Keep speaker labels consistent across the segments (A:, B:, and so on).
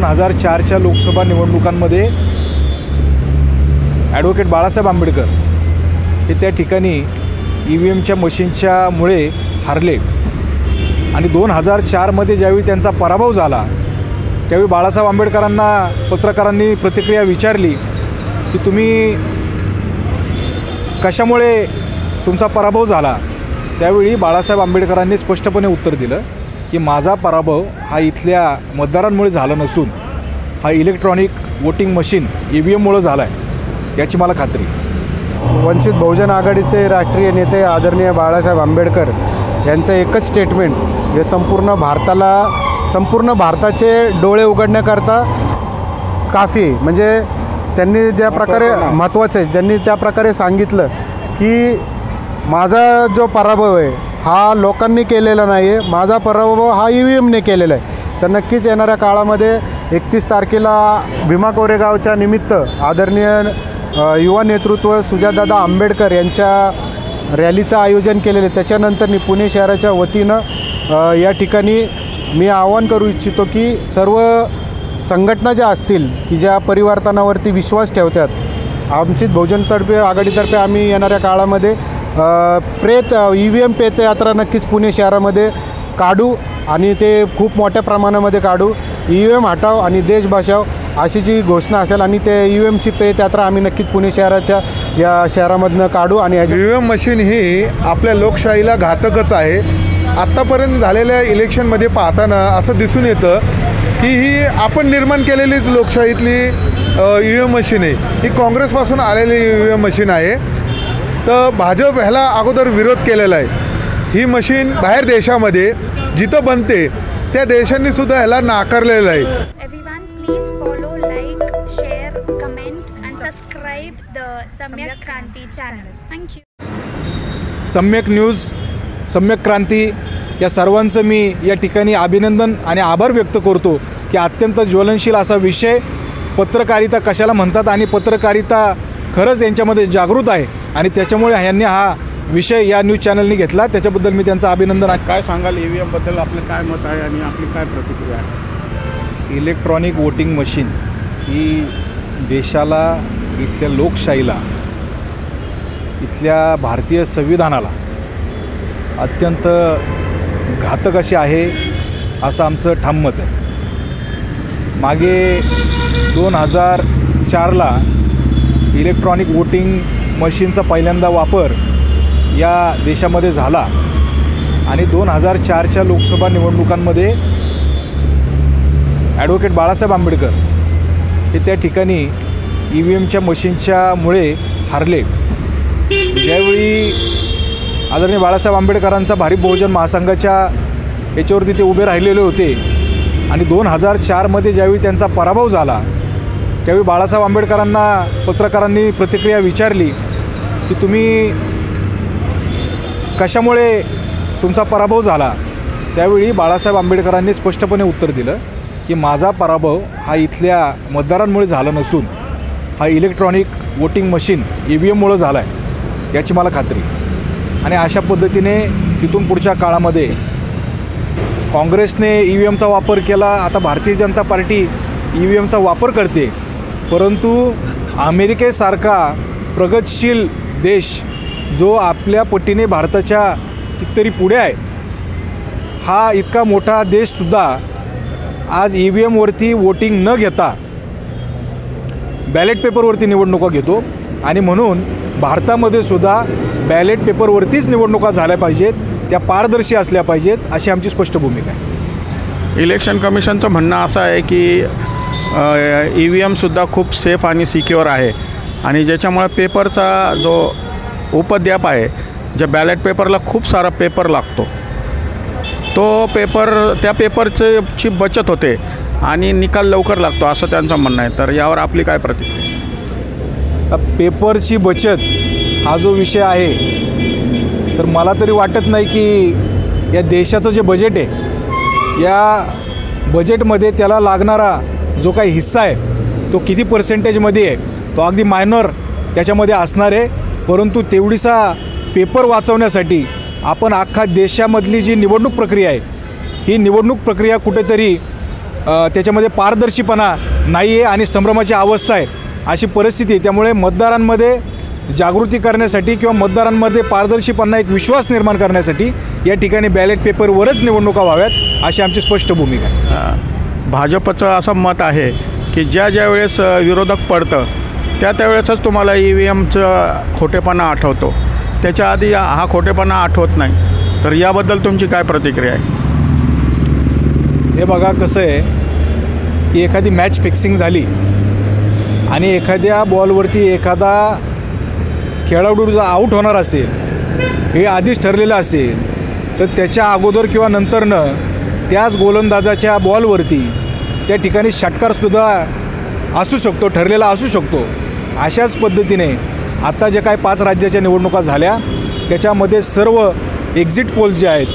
A: 2004च्या लोकसभा निवडणुकांमध्ये ॲडव्होकेट बाळासाहेब आंबेडकर हे त्या ठिकाणी EVMच्या मशीनच्यामुळे हारले आणि 2004मध्ये ज्यावेळी त्यांचा पराभव झाला त्यावेळी बाळासाहेब आंबेडकरांना पत्रकारांनी प्रतिक्रिया विचारली की तुम्ही कशामुळे तुमचा पराभव झाला। त्यावेळी बाळासाहेब आंबेडकरांनी स्पष्टपणे उत्तर दिलं की माझा पराभव हा इथल्या मतदारांमुळे झाला नसून हा इलेक्ट्रॉनिक वोटिंग मशीन EVMमुळे झाला आहे याची मला खात्री।
B: वंचित बहुजन आघाडीचे राष्ट्रीय नेते आदरणीय बाळासाहेब आंबेडकर यांचं एकच स्टेटमेंट हे संपूर्ण भारताचे डोळे उघडण्याकरता काफी, म्हणजे त्यांनी ज्या प्रकारे महत्त्वाचं आहे, ज्यांनी त्या प्रकारे सांगितलं की माझा जो पराभव आहे हा लोकांनी केलेला नाही आहे, माझा पराभव हा EVMने केलेला आहे। तर नक्कीच येणाऱ्या काळामध्ये 31 तारखेला भीमा कोरेगावच्या निमित्त आदरणीय युवा नेतृत्व सुजातदादा आंबेडकर यांच्या रॅलीचं आयोजन केलेलं आहे। त्याच्यानंतर मी पुणे शहराच्या वतीनं या ठिकाणी मी आवाहन करू इच्छितो की सर्व संघटना ज्या असतील की ज्या परिवर्तनावरती विश्वास ठेवतात, वंचित बहुजनतर्फे आघाडीतर्फे आम्ही येणाऱ्या काळामध्ये EVM प्रेत यात्रा नक्कीच पुणे शहरामध्ये काढू आणि ते खूप मोठ्या प्रमाणामध्ये काढू। EVM हटाव आणि देश बचाव अशी जी घोषणा असेल आणि ते EVMची प्रेत यात्रा आम्ही नक्कीच पुणे शहराच्या या शहरामधनं काढू। आणि
C: EVM मशीन ही आपल्या लोकशाहीला घातकच आहे। आत्तापर्यंत झालेल्या इलेक्शनमध्ये पाहताना असं दिसून येतं की ही आपण निर्माण केलेलीच लोकशाहीतली EVM मशीन आहे, ही काँग्रेसपासून आलेली EVM मशीन आहे। तर भाजप ह्याला अगोदर विरोध केलेला आहे। ही मशीन बाहेर देशामध्ये जिथं बनते त्या देशांनी सुद्धा ह्याला नाकारलेलं आहे।
D: Everyone, please follow, like, share, comment and subscribe the Samyak Kranti channel. Thank you.
A: सम्यक न्यूज, सम्यक क्रांती या सर्वांचं मी या ठिकाणी अभिनंदन आणि आभार व्यक्त करतो की अत्यंत ज्वलनशील असा विषय पत्रकारिता कशाला म्हणतात आणि पत्रकारिता खरंच यांच्यामध्ये जागृत आहे आणि त्याच्यामुळे यांनी हा विषय या न्यूज चॅनलनी घेतला, त्याच्याबद्दल मी त्यांचं अभिनंदन आहे।
E: काय सांगाल EVMबद्दल आपलं काय मत आहे आणि आपली काय प्रतिक्रिया आहे?
A: इलेक्ट्रॉनिक वोटिंग मशीन ही देशाला, इथल्या लोकशाहीला, इथल्या भारतीय संविधानाला अत्यंत घातक अशी आहे असं आमचं ठाम मत आहे। मागे 2004ला इलेक्ट्रॉनिक वोटिंग मशीनचा पहिल्यांदा वापर या देशामध्ये झाला आणि 2004च्या लोकसभा निवडणुकांमध्ये ॲडव्होकेट बाळासाहेब आंबेडकर हे त्या ठिकाणी EVMच्या मशीनच्यामुळे हारले। ज्यावेळी आदरणीय बाळासाहेब आंबेडकरांचा भारिप बहुजन महासंघाच्या याच्यावरती ते उभे राहिलेले होते आणि 2004मध्ये ज्यावेळी त्यांचा पराभव झाला त्यावेळी बाळासाहेब आंबेडकरांना पत्रकारांनी प्रतिक्रिया विचारली की तुम्ही कशामुळे तुमचा पराभव झाला। त्यावेळी बाळासाहेब आंबेडकरांनी स्पष्टपणे उत्तर दिलं की माझा पराभव हा इथल्या मतदारांमुळे झाला नसून हा इलेक्ट्रॉनिक वोटिंग मशीन EVMमुळे झाला आहे याची मला खात्री। आणि अशा पद्धतीने तिथून पुढच्या काळामध्ये काँग्रेसने EVMचा वापर केला, आता भारतीय जनता पार्टी EVMचा वापर करते, परंतु अमेरिकेसारखा प्रगतशील देश जो आपल्या पटीने भारताच्या कितीतरी पुढे आहे, हा इतका मोठा देशसुद्धा आज EVMवरती वोटिंग न घेता बॅलेट पेपरवरती निवडणुका घेतो आणि म्हणून भारतामध्ये सुद्धा बॅलेट पेपरवरतीच निवडणुका झाल्या पाहिजेत, त्या पारदर्शी असल्या पाहिजेत अशी आमची स्पष्ट भूमिका आहे।
E: इलेक्शन कमिशनचं म्हणणं असं आहे की EVMसुद्धा खूप सेफ आणि सिक्युअर आहे आणि ज्याच्यामुळे पेपरचा जो उपद्व्याप आहे, ज्या बॅलेट पेपरला खूप सारा पेपर लागतो, तो त्या पेपरची बचत होते आणि निकाल लवकर लागतो असं त्यांचं म्हणणं आहे। तर यावर आपली काय प्रतिक्रिया?
A: पेपरची बचत हा जो विषय आहे तर मला तरी वाटत नाही की या देशाचं जे बजेट आहे या बजेटमध्ये त्याला लागणारा जो काही हिस्सा आहे तो किती पर्सेंटेजमध्ये आहे, तो अगदी मायनर त्याच्यामध्ये असणार आहे, परंतु तेवढीसा पेपर वाचवण्यासाठी आपण अख्खा देशामधली जी निवडणूक प्रक्रिया आहे ही निवडणूक प्रक्रिया कुठेतरी त्याच्यामध्ये पारदर्शीपणा नाही आहे आणि संभ्रमाची अवस्था आहे, अशी परिस्थिती आहे. त्यामुळे मतदारांमध्ये जागृती करण्यासाठी किंवा मतदारांमध्ये पारदर्शीपणा एक विश्वास निर्माण करण्यासाठी या ठिकाणी बॅलेट पेपरवरच निवडणुका व्हाव्यात अशी आमची स्पष्ट भूमिका आहे.
E: भाजपचं असं मत आहे की ज्या वेळेस विरोधक पडतं त्यावेळेसच तुम्हाला EVMचं खोटेपणा आठवतो, त्याच्या आधी हा खोटेपणा आठवत नाही. तर याबद्दल तुमची काय प्रतिक्रिया आहे?
A: हे बघा कसं आहे की एखादी मॅच फिक्सिंग झाली आणि एखाद्या बॉलवरती एखादा खेळाडू जर आऊट होणार असेल, हे आधीच ठरलेलं असेल, तर त्याच्या अगोदर किंवा नंतरनं त्याच गोलंदाजाच्या बॉलवरती त्या ठिकाणी षटकारसुद्धा असू शकतो, ठरलेला असू शकतो. अशाच पद्धतीने आता जे काय 5 राज्याच्या निवडणुका झाल्या त्याच्यामध्ये सर्व एक्झिट पोल जे आहेत,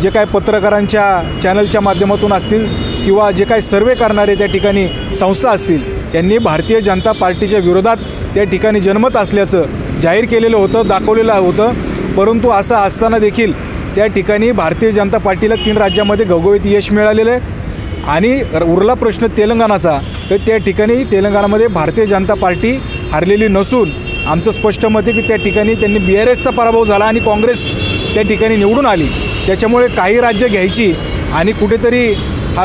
A: जे काय पत्रकारांच्या चॅनलच्या माध्यमातून असतील किंवा जे काय सर्वे करणारे त्या ठिकाणी संस्था असतील, यांनी भारतीय जनता पार्टीच्या विरोधात त्या ठिकाणी जनमत असल्याचं जाहीर केलेलं होतं, दाखवलेलं होतं. परंतु असं असताना देखील त्या ठिकाणी भारतीय जनता पार्टीला 3 राज्यामध्ये घवघवीत यश मिळालेलं आहे. आणि उरला प्रश्न तेलंगणाचा, तर त्या ठिकाणी तेलंगणामध्ये भारतीय जनता पार्टी हरलेली नसून आमचं स्पष्ट मत आहे की त्या ठिकाणी त्यांनी BRSचा पराभव झाला आणि काँग्रेस त्या ठिकाणी निवडून आली. त्याच्यामुळे काही राज्य घ्यायची आणि कुठेतरी हा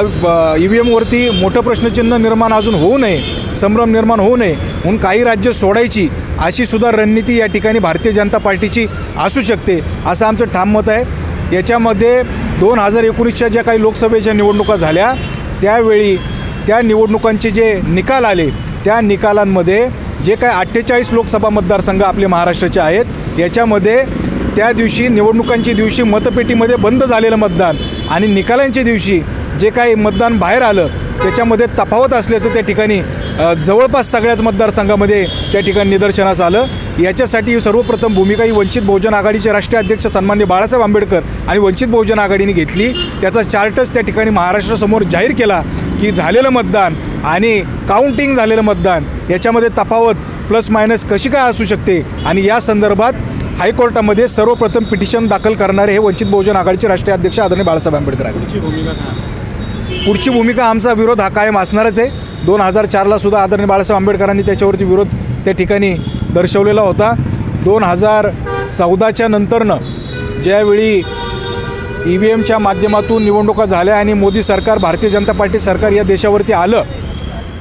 A: EVMवरती मोठं प्रश्नचिन्ह निर्माण अजून होऊ नये, संभ्रम निर्माण होऊ नये म्हणून काही राज्य सोडायची अशी सुद्धा रणनीती या ठिकाणी भारतीय जनता पार्टीची असू शकते, असं आमचं ठाम मत आहे. याच्यामध्ये 2019च्या ज्या काही लोकसभेच्या निवडणुका झाल्या त्यावेळी त्या निवडणुकांचे जे निकाल आले त्या निकालांमध्ये जे काय 48 लोकसभा मतदारसंघ आपले महाराष्ट्राचे आहेत, याच्यामध्ये त्या दिवशी निवडणुकांच्या दिवशी मतपेटीमध्ये बंद झालेलं मतदान आणि निकालांच्या दिवशी जे काही मतदान बाहेर आलं त्याच्यामध्ये तफावत असल्याचं त्या ठिकाणी जवळपास सगळ्याच मतदारसंघामध्ये त्या ठिकाणी निदर्शनास आलं. याच्यासाठी सर्वप्रथम भूमिका ही वंचित बहुजन आघाडीचे राष्ट्रीय अध्यक्ष सन्माननीय बाळासाहेब आंबेडकर आणि वंचित बहुजन आघाडीने घेतली. त्याचा चार्टच त्या ठिकाणी महाराष्ट्रासमोर जाहीर केला की झालेलं मतदान आणि काउंटिंग झालेलं मतदान याच्यामध्ये तफावत प्लस मायनस कशी काय असू शकते आणि या संदर्भात हायकोर्टामध्ये सर्वप्रथम पिटिशन दाखल करणारे हे वंचित बहुजन आघाडीचे राष्ट्रीय अध्यक्ष आदरणीय बाळासाहेब आंबेडकर आहेत. पुढची भूमिका आमचा विरोध हा कायम असणारच आहे. 2004ला सुद्धा आदरणीय बाळासाहेब आंबेडकरांनी त्याच्यावरती विरोध त्या ठिकाणी दर्शवलेला होता. 2014च्या नंतरनं ज्यावेळी EVMच्या माध्यमातून निवडणुका झाल्या आणि मोदी सरकार भारतीय जनता पार्टी सरकार या देशावरती आलं,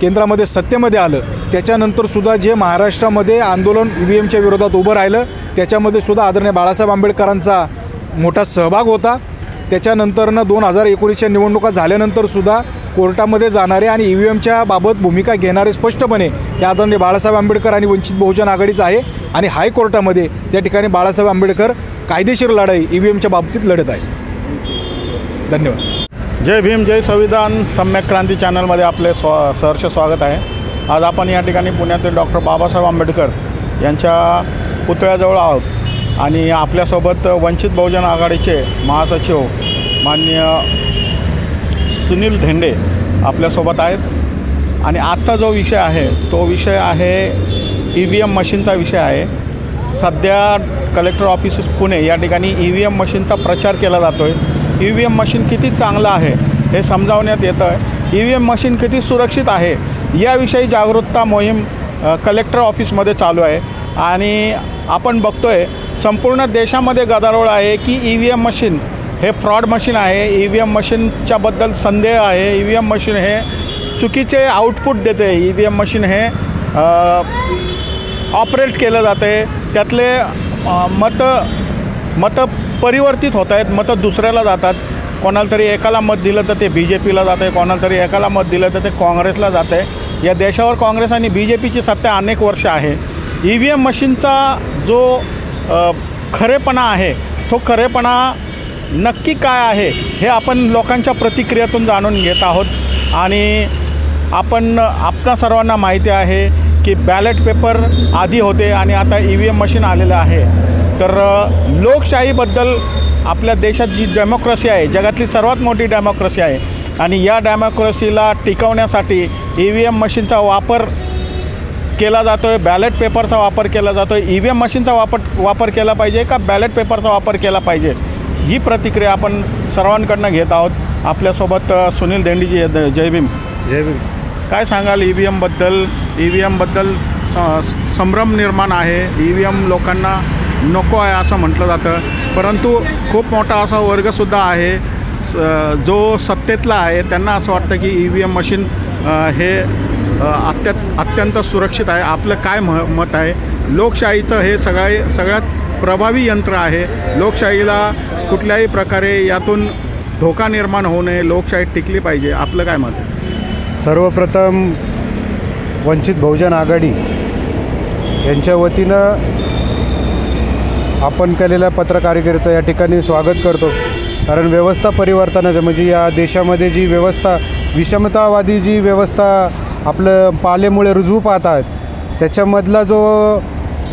A: केंद्रामध्ये सत्तेमध्ये आलं, त्याच्यानंतरसुद्धा जे महाराष्ट्रामध्ये आंदोलन EVMच्या विरोधात उभं राहिलं त्याच्यामध्ये सुद्धा आदरणीय बाळासाहेब आंबेडकरांचा मोठा सहभाग होता. त्याच्यानंतरनं 2019च्या निवडणुका झाल्यानंतरसुद्धा कोर्टामध्ये जाणारे आणि EVMच्या बाबत भूमिका घेणारे स्पष्टपणे हे आदरणीय बाळासाहेब आंबेडकर आणि वंचित बहुजन आघाडीचं आहे आणि हायकोर्टामध्ये त्या ठिकाणी बाळासाहेब आंबेडकर कायदेशीर लढाई EVMच्या बाबतीत लढत आहे. धन्यवाद.
E: जय भीम, जय संविधान. सम्यक क्रांती चॅनलमध्ये आपले सहर्ष स्वागत आहे. आज आपण या ठिकाणी पुण्यातील डॉक्टर बाबासाहेब आंबेडकर यांच्या पुतळ्याजवळ आहोत आणि आपल्यासोबत वंचित बहुजन आघाडीचे महासचिव माननीय सुनील धेंडे आपल्यासोबत आहेत. आणि आजचा जो विषय आहे तो विषय आहे EVM मशीनचा विषय आहे. सध्या कलेक्टर ऑफिस पुणे या ठिकाणी EVM मशीनचा प्रचार केला जातो आहे. EVM मशीन किती चांगलं आहे हे समजावण्यात येतं आहे. EVM मशीन किती सुरक्षित आहे याविषयी जागरूकता मोहीम कलेक्टर ऑफिसमध्ये चालू आहे आणि आपण बघतो आहे संपूर्ण देशामध्ये गदारोळ आहे की EVM मशीन हे फ्रॉड मशीन आहे. EVM मशीनच्याबद्दल संदेह आहे. EVM मशीन हे चुकीचे आउटपुट देते. EVM मशीन हे ऑपरेट केलं जाते. त्यातले मतं परिवर्तित होत आहेत. मतं दुसऱ्याला जातात. कोणाला तरी एकाला मत दिलं तर ते BJPला जातं आहे, कोणाला तरी एकाला मत दिलं तर ते काँग्रेसला जातं आहे. या देशावर काँग्रेस आणि BJPची सत्ता अनेक वर्ष आहे. EVM मशीनचा जो खरेपणा आहे तो खरेपणा नक्की काय आहे हे आपण लोकांच्या प्रतिक्रियेतून जाणून घेत आहोत. आणि आपणा सर्वांना माहिती आहे की बॅलेट पेपर आधी होते आणि आता EVM मशीन आलेलं आहे. तर लोकशाहीबद्दल आपल्या देशात जी डेमोक्रेसी आहे, जगातली सर्वात मोठी डेमोक्रेसी आहे आणि या डेमोक्रेसीला टिकवण्यासाठी EVM मशीनचा वापर केला जातो आहे. बॅलेट पेपरचा वापर केला जातो आहे. EVM मशीनचा वापर केला पाहिजे का बॅलेट पेपरचा वापर केला पाहिजे ही प्रतिक्रिया आपण सर्वांकडनं घेत आहोत. आपल्यासोबत सुनील देंडीजी आहेत. जय भीम.
B: जय भीम.
E: काय सांगाल ई व्ही एमबद्दल संभ्रम निर्माण आहे. ई व्ही एम लोकांना नको आहे असं म्हटलं जातं, परंतु खूप मोठा असा वर्गसुद्धा आहे जो सत्तेतला आहे. त्यांना असं वाटतं की ई व्ही एम मशीन हे अत्यंत सुरक्षित आहे. आपलं काय मत आहे? लोकशाहीचं हे सगळ्यात प्रभावी यंत्र आहे. लोकशाहीला कुठल्याही प्रकारे यातून धोका निर्माण होऊ नये, लोकशाही टिकली पाहिजे. आपलं काय मत आहे?
B: सर्वप्रथम वंचित बहुजन आघाडी यांच्या वतीनं आपण केलेल्या पत्रकारितेचं या ठिकाणी स्वागत करतो. कारण व्यवस्था परिवर्तनाचं म्हणजे या देशामध्ये जी व्यवस्था विषमतावादी जी व्यवस्था आपलं पालेमुळे रुजू पाहतात त्याच्यामधला जो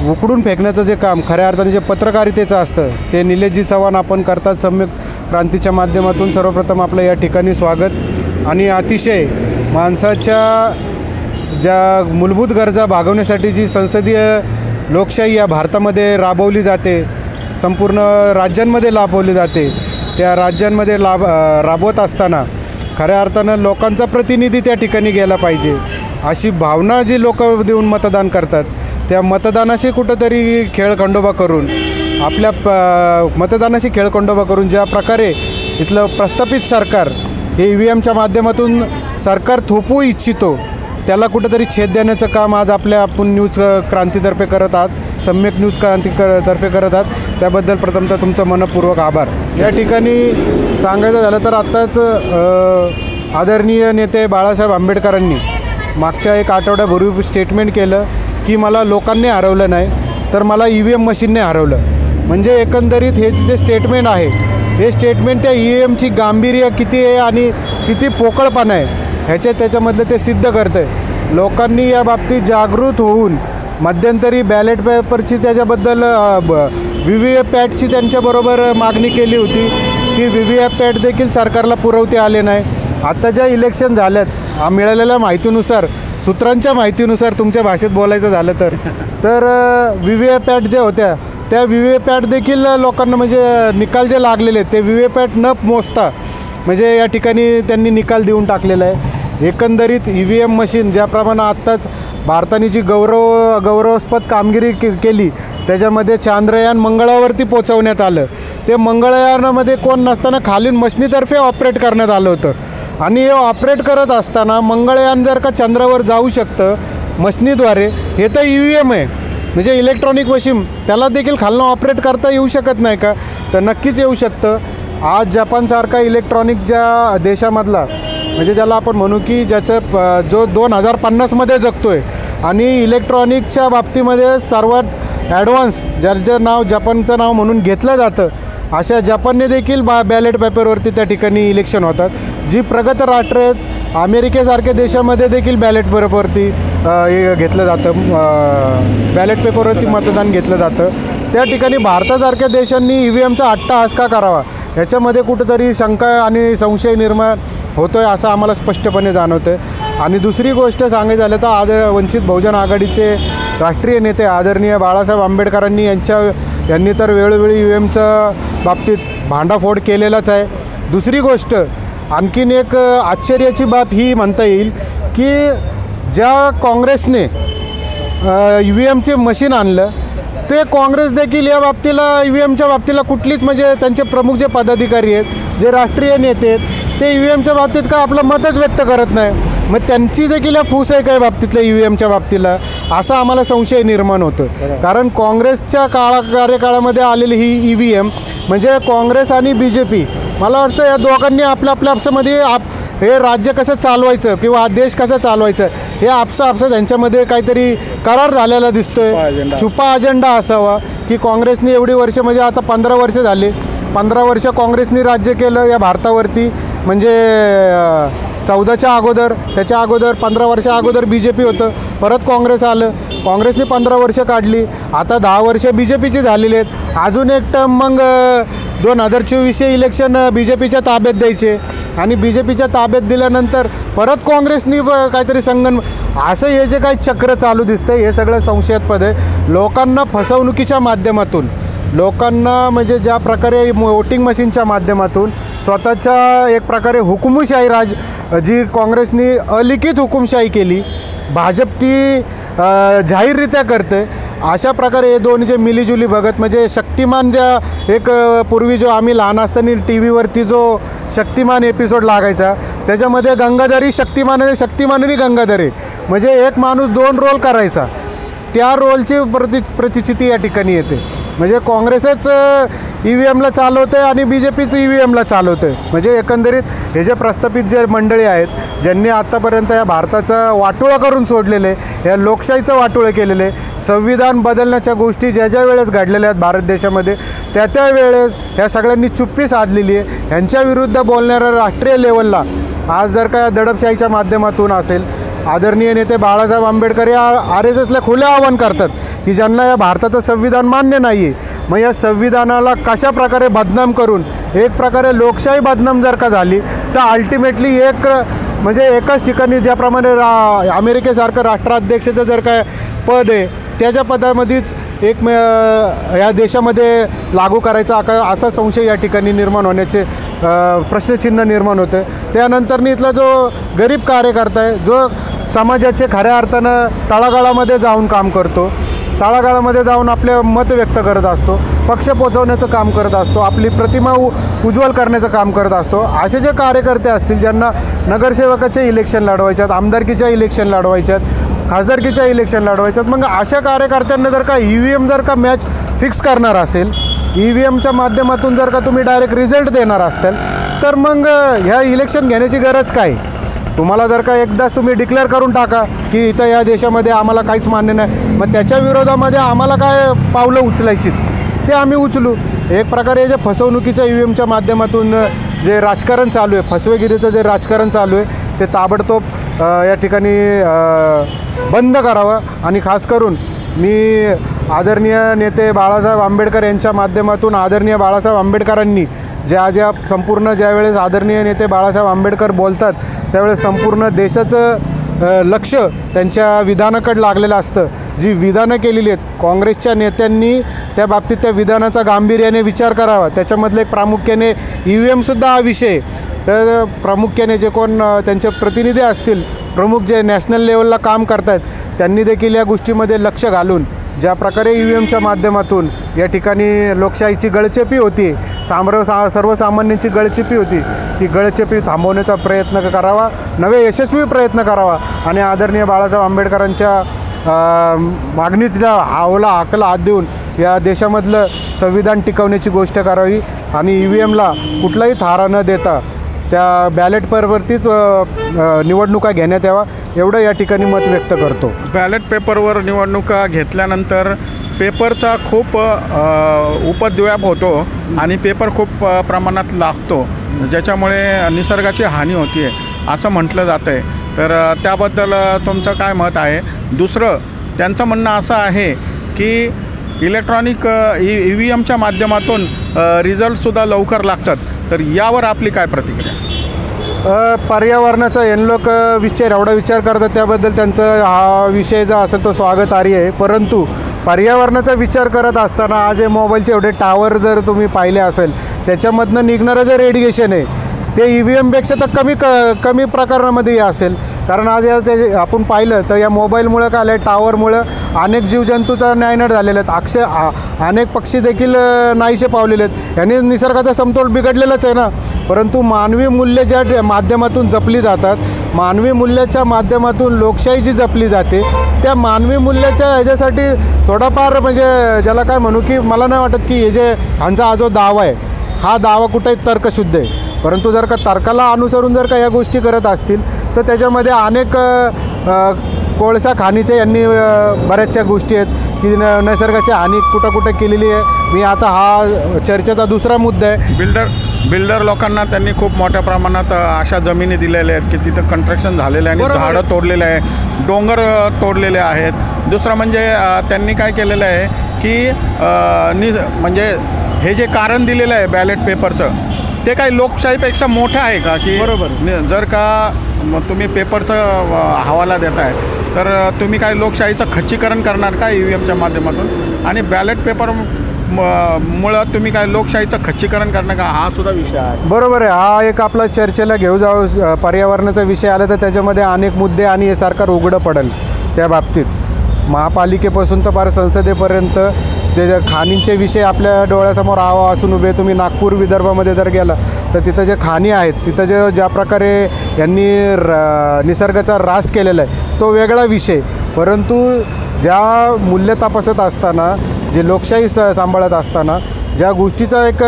B: उकडून फेकण्याचं जे काम खऱ्या अर्थाने जे पत्रकारितेचं असतं ते निलेशजी चव्हाण आपण करतात सम्यक क्रांतीच्या माध्यमातून. सर्वप्रथम आपलं या ठिकाणी स्वागत. आणि अतिशय माणसाच्या ज्या मूलभूत गरजा भागवण्यासाठी जी संसदीय लोकशाही या भारतामध्ये राबवली जाते, संपूर्ण राज्यांमध्ये राबवली जाते, त्या राज्यांमध्ये राबवत असताना खऱ्या अर्थानं लोकांचा प्रतिनिधी त्या ठिकाणी गेला पाहिजे अशी भावना जी लोक देऊन मतदान करतात त्या मतदानाशी कुठंतरी खेळखंडोबा करून आपल्या मतदानाशी खेळखंडोबा करून ज्या प्रकारे इथलं प्रस्थापित सरकार हे ई व्ही एमच्या माध्यमातून सरकार थोपवू इच्छितो त्याला कुठंतरी छेद देण्याचं काम आज आपण न्यूज क्रांतीतर्फे करत आहात, सम्यक न्यूज क्रांतीतर्फे करत आहात. त्याबद्दल प्रथमतः तुमचं मनपूर्वक आभार. या ठिकाणी सांगायचं झालं तर आत्ताच आदरणीय नेते बाळासाहेब आंबेडकरांनी मागच्या एक आठवड्यापूर्वी स्टेटमेंट केलं की मला लोकांनी हरवलं नाही तर मला ई व्ही एम मशीनने हरवलं. म्हणजे एकंदरीत हे जे स्टेटमेंट आहे हे स्टेटमेंट त्या ई व्ही एमची गांभीर्य किती आहे आणि किती पोकळपणा आहे त्याच्यामधलं ते सिद्ध करतं आहे. लोकांनी या बाबतीत जागृत होऊन मध्यंतरी बॅलेट पेपरची त्याच्याबद्दल व्ही व्ही पॅटची त्यांच्याबरोबर मागणी केली होती. ती व्ही व्ही पॅट देखील सरकारला पुरवते आले नाही. आता ज्या इलेक्शन झाल्यात मिळालेल्या माहितीनुसार सूत्रांच्या माहितीनुसार तुमच्या भाषेत बोलायचं झालं तर व्ही व्ही पॅट ज्या होत्या त्या व्ही व्ही पॅट देखील लोकांना म्हणजे निकाल जे लागलेले आहेत ते व्ही व्ही पॅट न मोजता म्हणजे या ठिकाणी त्यांनी निकाल देऊन टाकलेला आहे. एकंदरीत ई व्ही एम मशीन ज्याप्रमाणे आत्ताच भारताने जी गौरवास्पद कामगिरी केली त्याच्यामध्ये चांद्रयान मंगळावरती पोचवण्यात आलं. ते मंगळयानामध्ये कोण नसताना खालील मशीनीतर्फे ऑपरेट करण्यात आलं होतं आणि हे ऑपरेट करत असताना मंगळयान जर का चंद्रावर जाऊ शकतं मशीनीद्वारे हे तर ई व्ही एम आहे म्हणजे इलेक्ट्रॉनिक मशीन त्याला देखील खालनं ऑपरेट करता येऊ शकत नाही का? तर नक्कीच येऊ शकतं. आज जपानसारखा इलेक्ट्रॉनिक ज्या देशामधला म्हणजे ज्याला आपण म्हणू की ज्याचं जो 2050मध्ये जगतो आहे आणि इलेक्ट्रॉनिकच्या बाबतीमध्ये सर्वात ॲडव्हान्स ज्याचं नाव जपानचं नाव म्हणून घेतलं जातं अशा जपानने देखील बॅलेट पेपरवरती त्या ठिकाणी इलेक्शन होतात. जी प्रगत राष्ट्र आहेत अमेरिकेसारख्या देशामध्ये देखील बॅलेट पेपरवरती घेतलं जातं बॅलेट पेपरवरती मतदान घेतलं जातं. त्या ठिकाणी भारतासारख्या देशांनी ई व्ही एमचा अट्टहास का करावा ह्याच्यामध्ये कुठंतरी शंका आणि संशय निर्माण होतो आहे असं आम्हाला स्पष्टपणे जाणवतं आहे. आणि दुसरी गोष्ट सांगायचं झालं तर वंचित बहुजन आघाडीचे राष्ट्रीय नेते आदरणीय बाळासाहेब आंबेडकरांनी यांनी तर वेळोवेळी ई व्ही एमच्या बाबतीत भांडाफोड केलेलाच आहे. दुसरी गोष्ट आणखीन एक आश्चर्याची बाब ही म्हणता येईल की ज्या काँग्रेसने ई व्ही एमचे मशीन आणलं ते काँग्रेस देखील या बाबतीला ई व्ही एमच्या बाबतीला कुठलीच म्हणजे त्यांचे प्रमुख जे पदाधिकारी आहेत जे राष्ट्रीय नेते आहेत ते ई व्ही एमच्या बाबतीत का आपलं मतच व्यक्त करत नाही. मग त्यांची देखील फूस आहे काय बाबतीतल्या ई व्ही एमच्या बाबतीला असा आम्हाला संशय निर्माण होतो. कारण काँग्रेसच्या कार्यकाळामध्ये आलेली ही ई व्ही एम म्हणजे काँग्रेस आणि बी जे पी मला वाटतं या दोघांनी आपल्या आपल्यामध्ये हे राज्य कसं चालवायचं किंवा देश कसं चालवायचं हे आपसा त्यांच्यामध्ये काहीतरी करार झालेला दिसतोय. छुपा अजेंडा असावा की काँग्रेसने एवढी वर्ष म्हणजे आता 15 वर्ष झाली 15 वर्ष काँग्रेसने राज्य केलं या भारतावरती म्हणजे 14च्या अगोदर त्याच्या अगोदर 15 वर्षा अगोदर बी जे पी होतं परत काँग्रेस आलं काँग्रेसने 15 वर्ष काढली आता 10 वर्ष बी जे पीची झालेली आहेत. अजून एक टर्म मग 2024 इलेक्शन बी जे पीच्या ताब्यात द्यायचे आणि बी जे पीच्या ताब्यात दिल्यानंतर परत काँग्रेसनी काहीतरी असं हे जे काही चक्र चालू दिसतं हे सगळं संशयास्पद आहे. लोकांना फसवणुकीच्या माध्यमातून लोकांना म्हणजे ज्या प्रकारे वोटिंग मशीनच्या माध्यमातून स्वतःच्या एक प्रकारे हुकुमशाही जी काँग्रेसनी अलिखित हुकुमशाही केली, भाजप ती जाहीररित्या करते. अशा प्रकारे हे दोन जे मिलीजुली बघत म्हणजे शक्तिमान ज्या एक पूर्वी जो आम्ही लहान असताना टी व्हीवरती जो शक्तिमान एपिसोड लागायचा त्याच्यामध्ये गंगाधरी शक्तिमान आणि शक्तिमाननी गंगाधरी म्हणजे एक माणूस 2 रोल करायचा, त्या रोलची प्रतिचिती या ठिकाणी येते. म्हणजे काँग्रेसच EVMला चालवते आणि BJPचं EVMला चालवतं. म्हणजे एकंदरीत हे जे प्रस्थापित जे मंडळी आहेत ज्यांनी आत्तापर्यंत या भारताचं वाटोळं करून सोडलेले, या लोकशाहीचं वाटोळं केलेले, संविधान बदलण्याच्या गोष्टी ज्या ज्या वेळेस घडलेल्या आहेत भारत देशामध्ये त्या वेळेस ह्या सगळ्यांनी चुप्पी साधलेली आहे. ह्यांच्याविरुद्ध बोलणाऱ्या राष्ट्रीय लेवलला आज जर का दडपशाहीच्या माध्यमातून असेल, आदरणीय नेते बाळासाहेब आंबेडकर या RSSला खुले आवाहन करतात की ज्यांना या भारताचं संविधान मान्य नाही आहे, मग या संविधानाला कशा प्रकारे बदनाम करून एक प्रकारे लोकशाही बदनाम जर का झाली तर अल्टिमेटली म्हणजे एकाच ठिकाणी ज्याप्रमाणे अमेरिकेसारखं राष्ट्राध्यक्षाचं जर काय पद आहे त्याच्या पदामध्येच या देशामध्ये लागू करायचा असा संशय या ठिकाणी निर्माण होण्याचे प्रश्नचिन्ह निर्माण होतं. त्यानंतर इथला जो गरीब कार्यकर्ता आहे, जो समाजाचे खऱ्या अर्थानं तळागाळामध्ये जाऊन काम करतो, तळागाळामध्ये जाऊन आपले मत व्यक्त करत असतो, पक्ष पोचवण्याचं काम करत असतो, आपली प्रतिमा उज्ज्वल करण्याचं काम करत असतो, असे जे कार्यकर्ते असतील ज्यांना नगरसेवकाचे इलेक्शन लढवायच्यात, आमदारकीच्या इलेक्शन लढवायच्यात, खासदारकीच्या इलेक्शन लढवायच्यात, मग अशा कार्यकर्त्यांना जर का EVM जर का मॅच फिक्स करणार असेल, EVMच्या माध्यमातून जर का तुम्ही डायरेक्ट रिझल्ट देणार असाल तर मग ह्या इलेक्शन घेण्याची गरज काय? तुम्हाला जर का एकदाच तुम्ही डिक्लेअर करून टाका की इथं या देशामध्ये आम्हाला काहीच मान्य नाही, मग त्याच्या विरोधामध्ये आम्हाला काय पावलं उचलायची ते आम्ही उचलू. एक प्रकारे जे फसवणुकीच्या EVMच्या माध्यमातून जे राजकारण चालू आहे, फसवेगिरीचं जे राजकारण चालू आहे ते ताबडतोब या ठिकाणी बंद करावं. आणि खास करून मी आदरणीय नेते बाळासाहेब आंबेडकर यांच्या माध्यमातून आदरणीय बाळासाहेब आंबेडकरांनी ज्या संपूर्ण ज्यावेळेस आदरणीय नेते बाळासाहेब आंबेडकर बोलतात त्यावेळेस संपूर्ण देशाचं लक्ष त्यांच्या विधानाकडे लागलेलं असतं. जी विधानं केलेली आहेत काँग्रेसच्या नेत्यांनी त्या बाबतीत त्या विधानाचा गांभीर्याने विचार करावा. त्याच्यामधलं एक प्रामुख्याने EVMसुद्धा हा विषय. तर प्रामुख्याने जे कोण त्यांचे प्रतिनिधी असतील, प्रमुख जे नॅशनल लेवलला काम करत आहेत त्यांनी देखील या गोष्टीमध्ये लक्ष घालून ज्या प्रकारे EVMच्या माध्यमातून या ठिकाणी लोकशाहीची गळचेपी होती, सर्वसामान्यांची गळचेपी होती, ती गळचेपी थांबवण्याचा प्रयत्न करावा, नवे यशस्वी प्रयत्न करावा आणि आदरणीय बाळासाहेब आंबेडकरांच्या मागणीला हाकला हात देऊन या देशामधलं संविधान टिकवण्याची गोष्ट करावी आणि EVMला कुठलाही थारा न देता त्या बॅलेट पेपरवरतीच निवडणुका घेण्यात यावा एवढं या ठिकाणी मत व्यक्त करतो.
E: बॅलेट पेपरवर निवडणुका घेतल्यानंतर पेपरचा खूप उपद्व्याप होतो आणि पेपर खूप प्रमाणात लागतो, ज्याच्यामुळे निसर्गाची हानी होती आहे असं म्हटलं जातं आहे. तर त्याबद्दल तुमचं काय मत आहे? दुसरं त्यांचं म्हणणं असं आहे की इलेक्ट्रॉनिक EVMच्या माध्यमातून रिझल्टसुद्धा लवकर लागतात, तर यावर आपली काय प्रतिक्रिया?
B: पर्यावरणाचा लोक एवढा विचार करतात त्याबद्दल त्यांचं हा विषय जो असेल तो स्वागतार्ह आहे. परंतु पर्यावरणाचा विचार करत असताना आज हे मोबाईलचे एवढे टावर जर तुम्ही पाहिले असेल त्याच्यामधनं निघणारं जे रेडिएशन आहे ते EVMपेक्षा तर कमी प्रकरणामध्ये असेल. कारण आज आपण पाहिलं तर या मोबाईलमुळं काय आलं, टावरमुळं अनेक जीवजंतूचा नायनाट झालेले आहेत, अनेक पक्षी देखील नाहीसे पावलेले आहेत. याने निसर्गाचा समतोल बिघडलेलाच आहे ना. परंतु मानवी मूल्य ज्या माध्यमातून जपली जातात, मानवी मूल्याच्या माध्यमातून लोकशाही जी जपली जाते, त्या मानवी मूल्याच्या ह्याच्यासाठी थोडाफार म्हणजे ज्याला काय म्हणू की मला नाही वाटत की हे जे ह्यांचा हा जो दावा आहे हा दावा कुठेही तर्कशुद्ध आहे. परंतु जर का तर्काला अनुसरून जर का या गोष्टी करत असतील तर त्याच्यामध्ये अनेक कोळसा खाणीच्या यांनी बऱ्याचशा गोष्टी आहेत की निसर्गाची हानी कुठं केलेली आहे. मी आता हा चर्चेचा दुसरा मुद्दा आहे.
E: बिल्डर लोकांना त्यांनी खूप मोठ्या प्रमाणात अशा जमिनी दिलेल्या आहेत की तिथं कन्स्ट्रक्शन झालेलं आहे आणि झाडं तोडलेले आहे, डोंगर तोडलेले आहेत. दुसरं म्हणजे त्यांनी काय केलेलं आहे की म्हणजे हे जे कारण दिलेलं आहे बॅलेट पेपरचं ते काही लोकशाहीपेक्षा मोठं आहे का? की
B: बरोबर
E: जर का तुम्ही पेपरचं हवाला देताय तर तुम्ही काय लोकशाहीचं खच्चीकरण करणार का EVMच्या माध्यमातून? आणि बॅलेट पेपर मुळात तुम्ही काय लोकशाहीचं खच्चीकरण करणं का हा सुद्धा विषय आहे.
B: बरोबर आहे. हा एक आपला चर्चेला घेऊ जाऊ पर्यावरणाचा विषय आला तर त्याच्यामध्ये अनेक मुद्दे आणि हे सरकार उघडं पडेल त्या बाबतीत. महापालिकेपासून तर फार संसदेपर्यंत जे खाणींचे विषय आपल्या डोळ्यासमोर आवा असून उभे. तुम्ही नागपूर विदर्भामध्ये जर गेला तर तिथं जे खाणी आहेत तिथं ज्या प्रकारे यांनी निसर्गाचा ऱ्हास केलेला आहे तो वेगळा विषय. परंतु ज्या मूल्य तपासत असताना जे लोकशाही सांभाळत असताना ज्या गोष्टीचा एक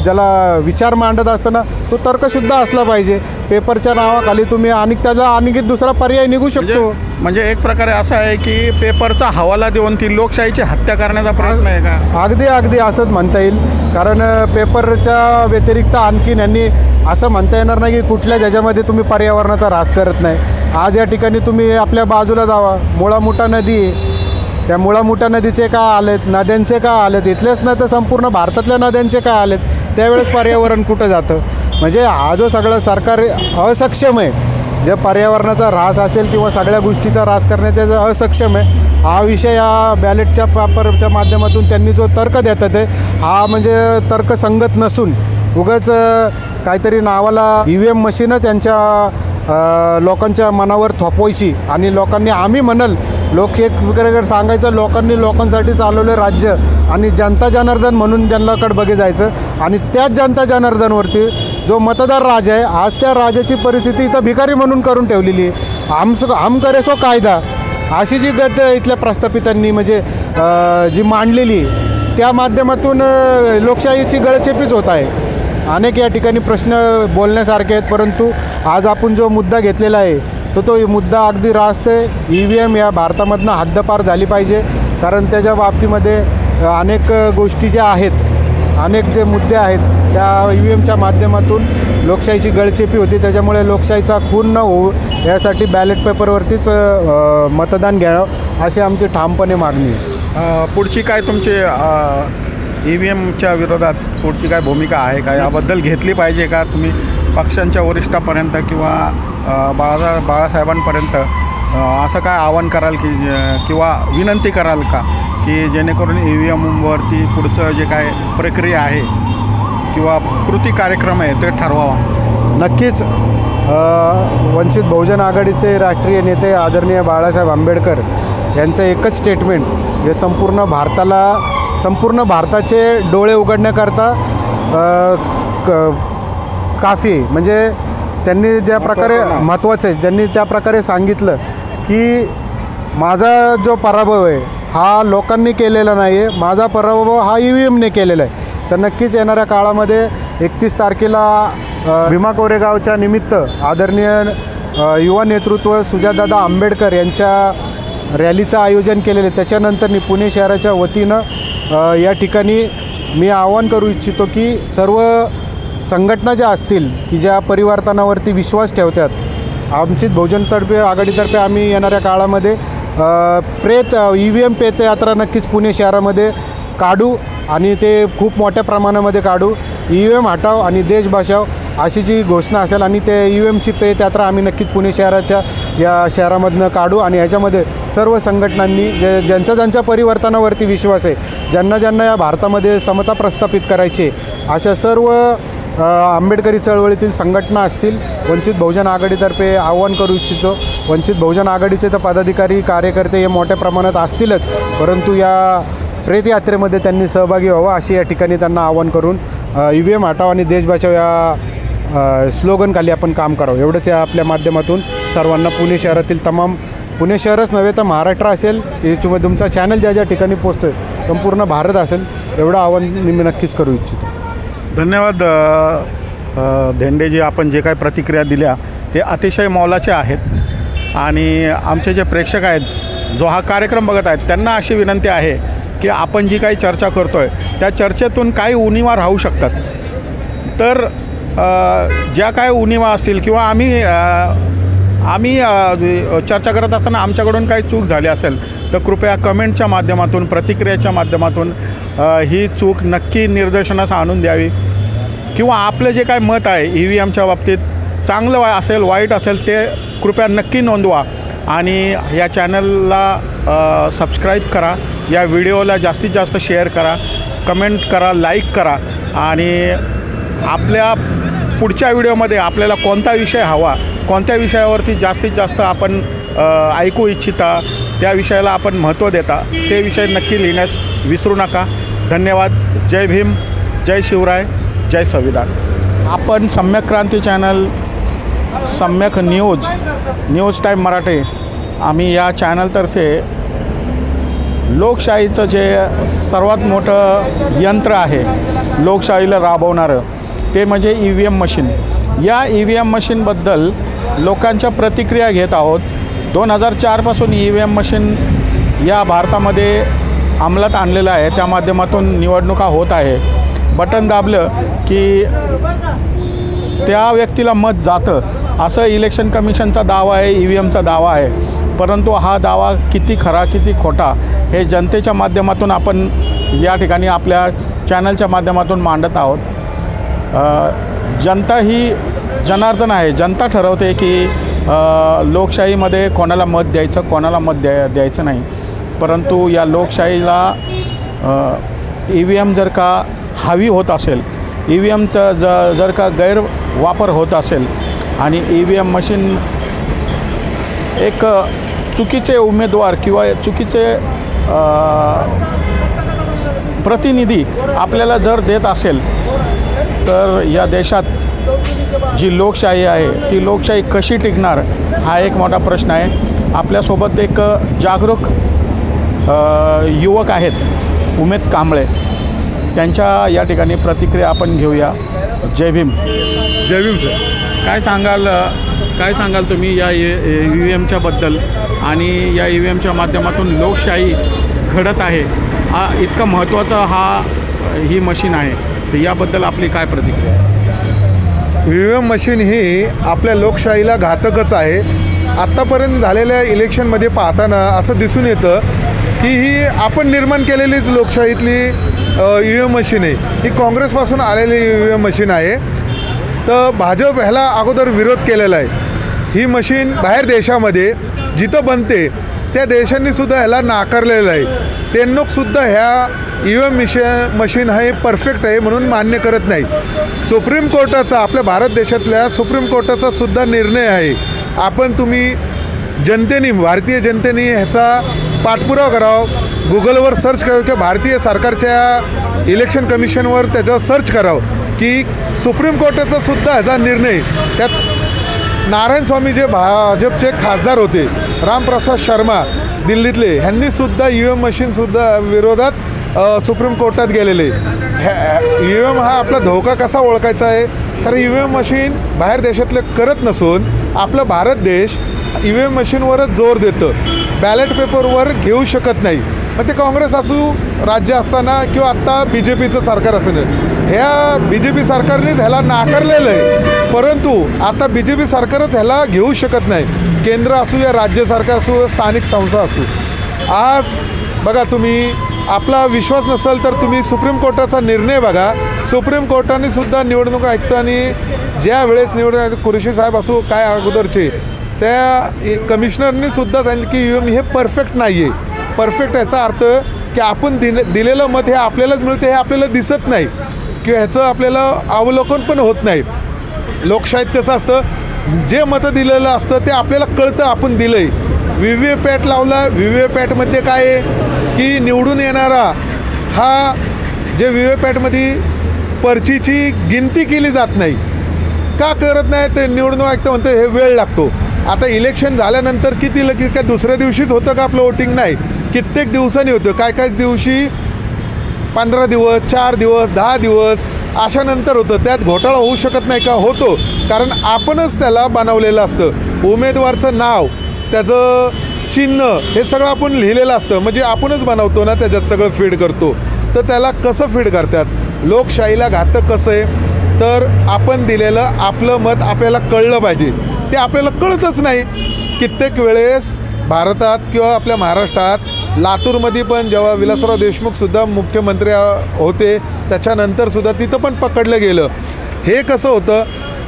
B: ज्याला विचार मांडत असताना तो तर्कशुद्ध असला पाहिजे. पेपरच्या नावाखाली तुम्ही आणि त्याला आणखी दुसरा पर्याय निघू शकतो.
E: म्हणजे एक प्रकारे असं आहे की पेपरचा हवाला देऊन ती लोकशाहीची हत्या करण्याचा प्रयत्न आहे का?
B: अगदी असंच म्हणता येईल. कारण पेपरच्या व्यतिरिक्त आणखीन यांनी असं म्हणता येणार नाही की कुठल्या ज्याच्यामध्ये तुम्ही पर्यावरणाचा ऱ्हास करत नाही. आज या ठिकाणी तुम्ही आपल्या बाजूला जावा, मुळामुठा नदी आहे. त्या मुळामुठा नदीचे का आलेत, नद्यांचे का आलेत, इथलेच नाही तर संपूर्ण भारतातल्या नद्यांचे का आलेत. त्यावेळेस पर्यावरण कुठं जातं? म्हणजे हा जो सगळं सरकार असक्षम आहे, जे पर्यावरणाचा ऱ्हास असेल किंवा सगळ्या गोष्टीचा ऱ्हास करण्याचा असक्षम आहे. हा विषय या बॅलेटच्या पेपरच्या माध्यमातून त्यांनी जो तर्क देतात आहे हा म्हणजे तर्कसंगत नसून उगाच काहीतरी नावाला EVM मशीनच यांच्या लोकांच्या मनावर थोपवायची आणि लोकांनी आम्ही म्हणाल लोक एक प्रकारे सांगायचं लोकांनी लोकांसाठी चालवलं राज्य आणि जनता जनार्दन म्हणून त्यांनाकडे बघे जायचं. आणि त्याच जनता जनार्दनवरती जो मतदार राजा आहे आज त्या राजाची परिस्थिती इथं भिकारी म्हणून करून ठेवलेली आहे. हम करे सो कायदा अशी जी गत इथल्या प्रस्थापितांनी म्हणजे जी मांडलेली त्या माध्यमातून लोकशाहीची गळचेपीच होत आहे. अनेक या ठिकाणी प्रश्न बोलण्यासारखे आहेत. परंतु आज आपण जो मुद्दा घेतलेला आहे तो मुद्दा अगदी रास्त आहे. EVM या भारतामधनं हद्दपार झाली पाहिजे. कारण त्याच्या बाबतीमध्ये अनेक गोष्टी ज्या आहेत, अनेक जे मुद्दे आहेत त्या EVMच्या माध्यमातून लोकशाहीची गळचेपी होती. त्याच्यामुळे लोकशाहीचा खून न होऊ यासाठी बॅलेट पेपरवरतीच मतदान घ्यावं अशी आमची ठामपणे मागणी आहे.
E: पुढची काय तुमची EVMच्या विरोधात पुढची काय भूमिका आहे का? याबद्दल घेतली पाहिजे का तुम्ही पक्षांच्या वरिष्ठापर्यंत किंवा बाळासाहेबांपर्यंत असं काय आवाहन कराल की किंवा विनंती कराल का की जेणेकरून EVMवरती पुढचं जे काय प्रक्रिया आहे किंवा कृती कार्यक्रम आहे ते ठरवावा?
B: नक्कीच. वंचित बहुजन आघाडीचे राष्ट्रीय नेते आदरणीय बाळासाहेब आंबेडकर यांचं एकच स्टेटमेंट जे संपूर्ण भारताचे डोळे उघडण्याकरता काफी. म्हणजे त्यांनी ज्या प्रकारे महत्त्वाचं आहे ज्यांनी त्या प्रकारे सांगितलं की माझा जो पराभव आहे हा लोकांनी केलेला नाही आहे, माझा पराभव हा EVMने केलेला आहे. तर नक्कीच येणाऱ्या काळामध्ये 31 तारखेला भीमा कोरेगावच्या निमित्त आदरणीय युवा नेतृत्व सुजातदादा आंबेडकर यांच्या रॅलीचं आयोजन केलेलं आहे. त्याच्यानंतर पुणे शहराच्या वतीनं या ठिकाणी मी आवाहन करू इच्छितो की सर्व संघटना ज्या असतील की ज्या परिवर्तनावरती विश्वास ठेवतात, वंचित बहुजनतर्फे आघाडीतर्फे आम्ही येणाऱ्या काळामध्ये EVM प्रेत यात्रा नक्कीच पुणे शहरामध्ये काढू आणि ते खूप मोठ्या प्रमाणामध्ये काढू. EVM हटाव आणि देश बचाव अशी जी घोषणा असेल आणि ते EVMची प्रेत यात्रा आम्ही नक्कीच पुणे शहराच्या या शहरामधनं काढू. आणि याच्यामध्ये सर्व संघटनांनी ज्यांच्या परिवर्तनावरती विश्वास आहे, ज्यांना या भारतामध्ये समता प्रस्थापित करायची अशा सर्व आंबेडकरी चळवळीतील संघटना असतील वंचित बहुजन आघाडीतर्फे आवाहन करू इच्छितो. वंचित बहुजन आघाडीचे तर पदाधिकारी कार्यकर्ते हे मोठ्या प्रमाणात असतीलच, परंतु या प्रेत यात्रेमध्ये त्यांनी सहभागी व्हावं अशी या ठिकाणी त्यांना आवाहन करून EVM हटाव आणि देश बचाव या स्लोगनखाली आपण काम करावं एवढंच या आपल्या माध्यमातून सर्वांना पुणे शहरातील पुणे शहरच नव्हे तर महाराष्ट्र असेल याच्यामध्ये तुमचा चॅनल ज्या ठिकाणी पोचतो आहे संपूर्ण भारत असेल एवढं आवाहन मी नक्कीच करू इच्छितो.
E: धन्यवाद धेंडेजी. आपण जे काही प्रतिक्रिया दिल्या ते अतिशय मौलाचे आहेत आणि आमचे जे प्रेक्षक आहेत जो हा कार्यक्रम बघत आहेत त्यांना अशी विनंती आहे की आपण जी काही चर्चा करतो आहे त्या चर्चेतून काही उणिवा राहू शकतात. तर ज्या काय उणिवा असतील किंवा आम्ही चर्चा करत असताना आमच्याकडून काही चूक झाली असेल तर कृपया कमेंटच्या माध्यमातून प्रतिक्रियेच्या माध्यमातून ही चूक नक्की निदर्शनास आणून द्यावी किंवा आपलं जे काय मत आहे EVMच्या बाबतीत चांगलं असेल वाईट असेल ते कृपया नक्की नोंदवा आणि या चॅनलला सबस्क्राईब करा, या व्हिडिओला जास्तीत जास्त शेअर करा कमेंट करा, लाईक करा आणि आपल्या पुढच्या व्हिडिओमध्ये आपल्याला कोणता विषय हवा, कोणत्या विषयावरती जास्तीत जास्त आपण ऐकू इच्छिता, त्या विषयाला आपण महत्त्व देता, ते विषय नक्की लिहिण्यास विसरू नका. धन्यवाद. जय भीम, जय शिवराय, जय संविधान. आपण सम्यक क्रांती चॅनल, सम्यक न्यूज टाईम मराठी, आम्ही या चॅनलतर्फे लोकशाहीचं जे सर्वात मोठं यंत्र आहे लोकशाहीला राबवणारं, ते म्हणजे EVM मशीन. या EVM मशीनबद्दल लोकांच्या प्रतिक्रिया घेत आहोत. 2004पासून EVM मशीन या भारतामध्ये अंमलात आणलेलं आहे. त्या माध्यमातून निवडणुका होत आहे. बटन दाबलं की त्या व्यक्तीला मत जातं, असं इलेक्शन कमिशनचा दावा आहे, EVMचा दावा आहे. परंतु हा दावा किती खरा किती खोटा हे जनतेच्या माध्यमातून आपण या ठिकाणी आपल्या चॅनलच्या माध्यमातून मांडत आहोत. जनता ही जनार्दन आहे. जनता ठरवते की लोकशाहीमध्ये कोणाला मत द्यायचं, कोणाला मत द्यायचं नाही. परंतु या लोकशाहीला EVM जर का हवी होत असेल, EVMचा जर का गैरवापर होत असेल आणि EVM मशीन एक चुकीचे उमेदवार किंवा चुकीचे प्रतिनिधी आपल्याला जर देत असेल, तर या देशात जी लोकशाही आहे ती लोकशाही कशी टिकणार हा एक मोठा प्रश्न आहे. आपल्यासोबत एक जागरूक युवक आहेत, उमेद कांबळे, त्यांच्या या ठिकाणी प्रतिक्रिया आपण घेऊया. जय भीम.
C: जय भीम सर.
E: काय सांगाल तुम्ही या EVMच्या बद्दल आणि या EVMच्या माध्यमातून लोकशाही घडत आहे, हा इतका महत्त्वाचा ही मशीन आहे, तर याबद्दल आपली काय प्रतिक्रिया आहे?
C: EVM मशीन ही आपल्या लोकशाहीला घातकच आहे. आत्तापर्यंत झालेल्या इलेक्शनमध्ये पाहताना असं दिसून येतं की ही आपण निर्माण केलेलीच लोकशाहीतली EVM मशीन आहे. ही काँग्रेसपासून आलेली EVM मशीन आहे. तर भाजप ह्याला अगोदर विरोध केलेला आहे. ही मशीन बाहेर देशामध्ये जिथं बनते त्या देशांनीसुद्धा ह्याला नाकारलेलं आहे. त्यांनासुद्धा ह्या EVM मशीन हे परफेक्ट आहे म्हणून मान्य करत नाही. सुप्रीम कोर्टाचा, आपल्या भारत देशातल्या सुप्रीम कोर्टाचा सुद्धा निर्णय आहे. तुम्ही जनतेने, भारतीय जनतेने ह्याचा पाठपुरावा करावा. गुगलवर सर्च करावं किंवा भारतीय सरकारच्या इलेक्शन कमिशनवर त्याच्यावर सर्च करावं की सुप्रीम कोर्टाचा सुद्धा ह्याचा निर्णय. त्यात नारायण स्वामी जे भाजपचे खासदार होते, रामप्रसाद शर्मा दिल्लीतले, ह्यांनीसुद्धा EVM मशीनसुद्धा विरोधात सुप्रीम कोर्टात गेलेले. EVM हा आपला धोका कसा ओळखायचा आहे, तर EVM मशीन बाहेर देशातले करत नसून आपला भारत देश EVM मशीनवरच जोर देतं. बॅलेट पेपरवर घेऊ शकत नाही. मग ते काँग्रेस असू, राज्य असताना किंवा आत्ता BJPचं सरकार असेल, ह्या BJP सरकारनेच ह्याला नाकारलेलं आहे. परंतु आता BJP सरकारच ह्याला घेऊ शकत नाही. केंद्र असू या राज्य सरकार असू, स्थानिक संस्था असू. आज बघा, तुम्ही आपला विश्वास नसेल तर तुम्ही सुप्रीम कोर्टाचा निर्णय बघा. सुप्रीम कोर्टाने सुद्धा निवडणूक आयुक्तांनी ज्या वेळेस निवडणूक कुरेशी साहेब असू काय अगोदरचे, त्या कमिशनरनी सुद्धा सांगितलं की EVM हे परफेक्ट नाही आहे. परफेक्ट याचा अर्थ की आपण दिलेलं मत हे आपल्यालाच मिळते हे आपल्याला दिसत नाही किंवा ह्याचं आपल्याला अवलोकन पण होत नाही. लोकशाहीत कसं असतं, जे मतं दिलेलं असतं ते आपल्याला कळतं आपण दिलं आहे. VVPAT लावला, VVPATमध्ये काय आहे की निवडून येणारा हा जे VVPATमध्ये पर्चीची गिनती केली जात नाही. का करत नाही ते निवडणूक आयुक्त म्हणतो हे वेळ लागतो. आता इलेक्शन झाल्यानंतर किती लगेच काय दुसऱ्या दिवशीच होतं का आपलं वोटिंग? नाही, कित्येक दिवसांनी होतं. काय दिवशी 15 दिवस, 4 दिवस, 10 दिवस अशानंतर होतं. त्यात घोटाळा होऊ शकत नाही का? होतो, कारण आपणच त्याला बनवलेलं असतं. उमेदवारचं नाव, त्याचं चिन्ह हे सगळं आपण लिहिलेलं असतं. म्हणजे आपणच बनवतो ना, त्याच्यात सगळं फीड करतो. तर त्याला कसं फीड करतात? लोकशाहीला घातक कसं आहे तर आपण दिलेलं आपलं मत आपल्याला कळलं पाहिजे. ते आपल्याला कळतच नाही. कित्येक वेळेस भारतात किंवा आपल्या महाराष्ट्रात लातूरमध्ये पण जेव्हा विलासराव देशमुखसुद्धा मुख्यमंत्री होते त्याच्यानंतरसुद्धा तिथं पण पकडलं गेलं. हे कसं होतं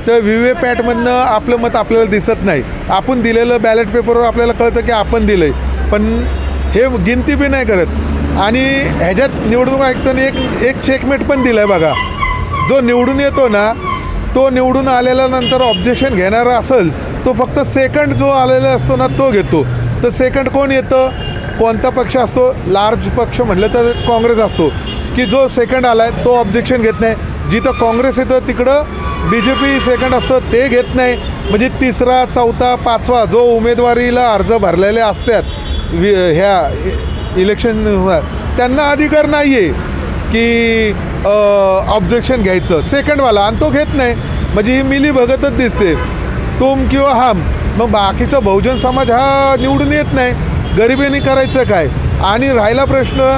C: तर VVPATमधनं आपलं मत आपल्याला दिसत नाही. आपण दिलेलं बॅलेट पेपरवर आपल्याला कळतं की आपण दिलं आहे, पण हे गिनती बी नाही करत. आणि ह्याच्यात निवडणूक आयुक्तांनी एक चेकमेट पण दिलं आहे बघा. जो निवडून येतो ना तो निवडून आलेल्यानंतर ऑब्जेक्शन घेणारा असेल तो फक्त सेकंड जो आलेला असतो ना तो घेतो. तर सेकंड कोण येतं, कोणता पक्ष असतो, लार्ज पक्ष म्हटलं तर काँग्रेस असतो की जो सेकंड आला आहे तो ऑब्जेक्शन घेत नाही. जिथं काँग्रेस येतं तिकडं BJP सेकंड असतं ते घेत नाही. म्हणजे तिसरा, चौथा, पाचवा जो उमेदवारीला अर्ज भरलेले असतात ह्या इलेक्शन त्यांना अधिकार नाही आहे की ऑब्जेक्शन घ्यायचं सेकंडवाला, आणि तो घेत नाही. म्हणजे ही मिलीभगतच दिसते, तुम किंवा हम. मग बाकीचा बहुजन समाज हा निवडून येत नाही. गरिबीने करायचं काय. आणि राहिला प्रश्न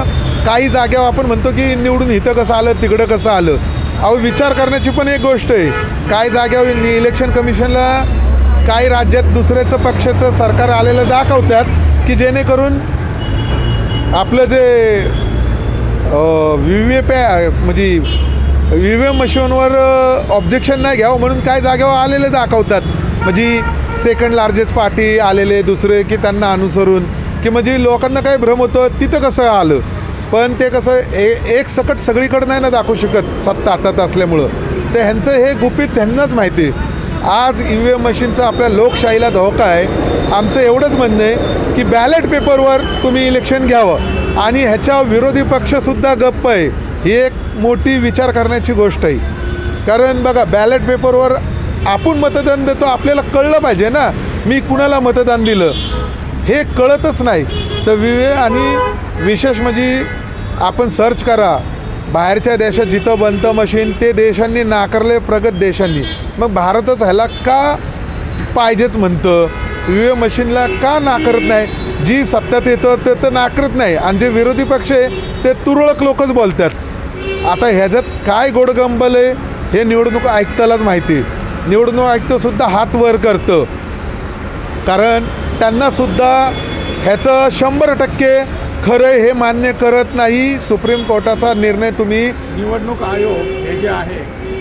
C: काही जाग्यावर आपण म्हणतो की निवडून इथं कसं आलं तिकडं कसं आलं. अहो विचार करण्याची पण एक गोष्ट आहे. काही जाग्यावर इलेक्शन कमिशनला काही राज्यात दुसऱ्याचं पक्षाचं सरकार आलेलं दाखवतात की जेणेकरून आपलं जे म्हणजे EVM मशीनवर ऑब्जेक्शन नाही घ्यावं म्हणून काय जागेवर आलेले दाखवतात. म्हणजे सेकंड लार्जेस्ट पार्टी आलेले दुसरे की त्यांना अनुसरून की म्हणजे लोकांना काय भ्रम होतं तिथं कसं आलं. पण ते कसं एक सकट सगळीकडं नाही ना दाखवू शकत सत्ता हातात असल्यामुळं. तर ह्यांचं हे गुपित त्यांनाच माहिती आहे. आज EVM मशीनचा आपल्या लोकशाहीला धोका आहे. आमचं एवढंच म्हणणं आहे की बॅलेट पेपरवर तुम्ही इलेक्शन घ्यावं आणि ह्याच्या विरोधी पक्षसुद्धा गप्प आहे. ही एक मोठी विचार करण्याची गोष्ट आहे. कारण बघा बॅलेट पेपरवर आपण मतदान देतो आपल्याला कळलं पाहिजे ना मी कुणाला मतदान दिलं हे कळतच नाही. तर आणि विशेष म्हणजे आपण सर्च करा बाहेरच्या देशात जिथं बनतं मशीन ते देशांनी नाकारले प्रगत देशांनी. मग भारतच ह्याला का पाहिजेच म्हणतं, EVM मशीनला का नाकारत नाही. जी सत्तेत येतं ते तर नाकारत नाही आणि जे विरोधी पक्ष आहे ते तुरळक लोकच बोलतात. आता ह्याच्यात काय गोडगंबल आहे हे निवडणूक आयुक्तालाच माहिती. निवडणूक आयुक्तसुद्धा हात वर करतं कारण त्यांनासुद्धा ह्याचं 100% खरं हे मान्य करत नाही. सुप्रीम कोर्टाचा निर्णय तुम्ही
E: निवडणूक आयोग हे जे आहे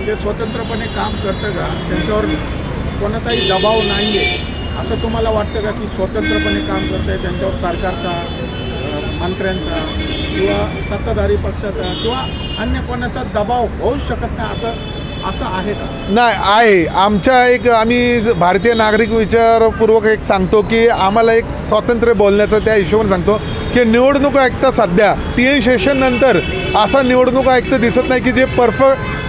E: ते स्वतंत्रपणे काम करतं का, त्यांच्यावर कोणाचाही दबाव नाही आहे असं तुम्हाला वाटतं का की स्वतंत्रपणे काम करतं आहे, त्यांच्यावर सरकारचा, मंत्र्यांचा किंवा सत्ताधारी पक्षाचा किंवा अन्य कोणाचा दबाव होऊच शकत नाही असं आहे का?
C: नाही आहे. आम्ही भारतीय नागरिक विचारपूर्वक एक सांगतो की आम्हाला एक स्वातंत्र्य बोलण्याचं त्या हिशोबाने सांगतो की निवडणूक आयुक्त सध्या 3 सेशननंतर असा निवडणूक आयुक्त दिसत नाही की जे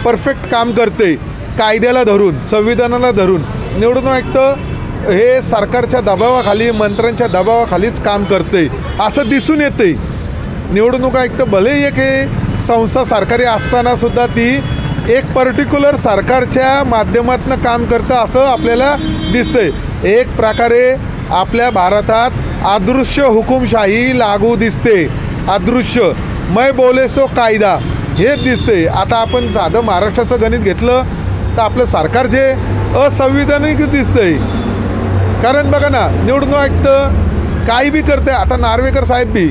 C: परफेक्ट काम करते कायद्याला धरून संविधानाला धरून. निवडणूक आयुक्त हे सरकारच्या दबावाखाली मंत्र्यांच्या दबावाखालीच काम करते असं दिसून येते. निवडणूक आयुक्त भले एक संस्था सरकारी असतानासुद्धा ती एक पर्टिक्युलर सरकारच्या माध्यमातून काम करतं असं आपल्याला दिसतंय. एक प्रकारे आपल्या भारतात अदृश्य हुकुमशाही लागू दिसते. अदृश्य मै बोले सो कायदा हे दिसते. आता आपण साधं महाराष्ट्राचं गणित घेतलं तर आपलं सरकार जे असंविधानिक दिसतंय. कारण बघा ना निवडणूक आयुक्त काही बी करते. आता नार्वेकर साहेब बी